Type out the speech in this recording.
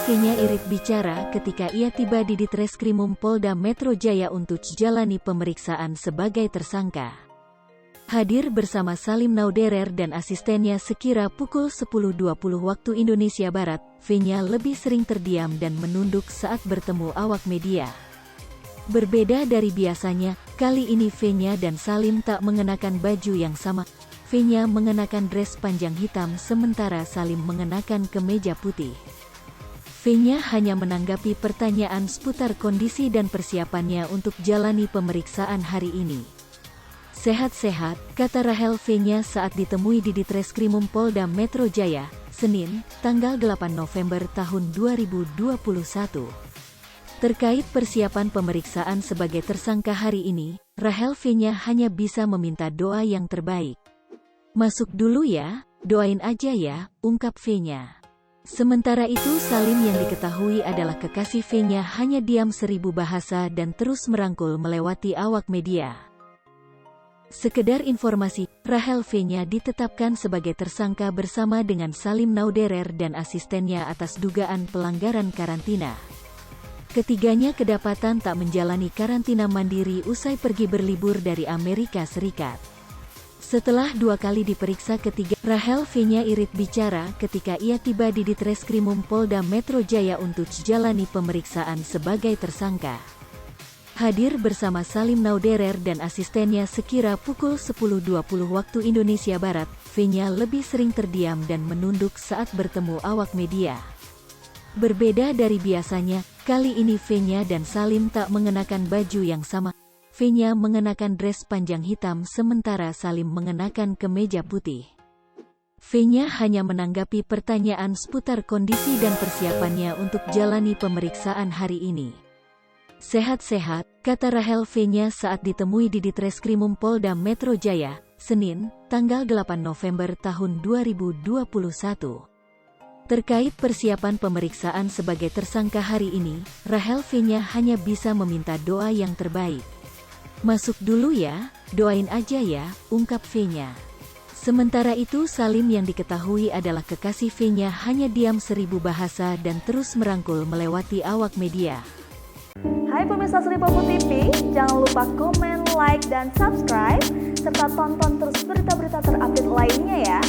V-nya irit bicara ketika ia tiba di Ditreskrimum Polda Metro Jaya untuk jalani pemeriksaan sebagai tersangka. Hadir bersama Salim Nauderer dan asistennya sekira pukul 10.20 waktu Indonesia Barat, V-nya lebih sering terdiam dan menunduk saat bertemu awak media. Berbeda dari biasanya, kali ini V-nya dan Salim tak mengenakan baju yang sama. V-nya mengenakan dress panjang hitam sementara Salim mengenakan kemeja putih. V-nya hanya menanggapi pertanyaan seputar kondisi dan persiapannya untuk jalani pemeriksaan hari ini. Sehat-sehat, kata Rahel V-nya saat ditemui di Ditreskrimum Polda Metro Jaya, Senin, tanggal 8 November tahun 2021. Terkait persiapan pemeriksaan sebagai tersangka hari ini, Rahel V-nya hanya bisa meminta doa yang terbaik. "Masuk dulu ya, doain aja ya," ungkap V-nya. Sementara itu Salim yang diketahui adalah kekasih V-nya hanya diam 1000 bahasa dan terus merangkul melewati awak media. Sekedar informasi, Rahel V-nya ditetapkan sebagai tersangka bersama dengan Salim Nauderer dan asistennya atas dugaan pelanggaran karantina. Ketiganya kedapatan tak menjalani karantina mandiri usai pergi berlibur dari Amerika Serikat. Setelah 2 kali diperiksa Rahel V-nya irit bicara ketika ia tiba di Ditreskrimum Polda Metro Jaya untuk jalani pemeriksaan sebagai tersangka. Hadir bersama Salim Nauderer dan asistennya sekira pukul 10.20 waktu Indonesia Barat, V-nya lebih sering terdiam dan menunduk saat bertemu awak media. Berbeda dari biasanya, kali ini V-nya dan Salim tak mengenakan baju yang sama. V-nya mengenakan dress panjang hitam sementara Salim mengenakan kemeja putih. V-nya hanya menanggapi pertanyaan seputar kondisi dan persiapannya untuk jalani pemeriksaan hari ini. Sehat-sehat, kata Rahel V-nya saat ditemui di Ditreskrimum Polda Metro Jaya, Senin, tanggal 8 November tahun 2021. Terkait persiapan pemeriksaan sebagai tersangka hari ini, Rahel V-nya hanya bisa meminta doa yang terbaik. "Masuk dulu ya, doain aja ya," ungkap V-nya. Sementara itu Salim yang diketahui adalah kekasih V-nya hanya diam 1000 bahasa dan terus merangkul melewati awak media. Hai pemirsa Sri Popo TV, jangan lupa komen, like, dan subscribe, serta tonton terus berita-berita terupdate lainnya ya.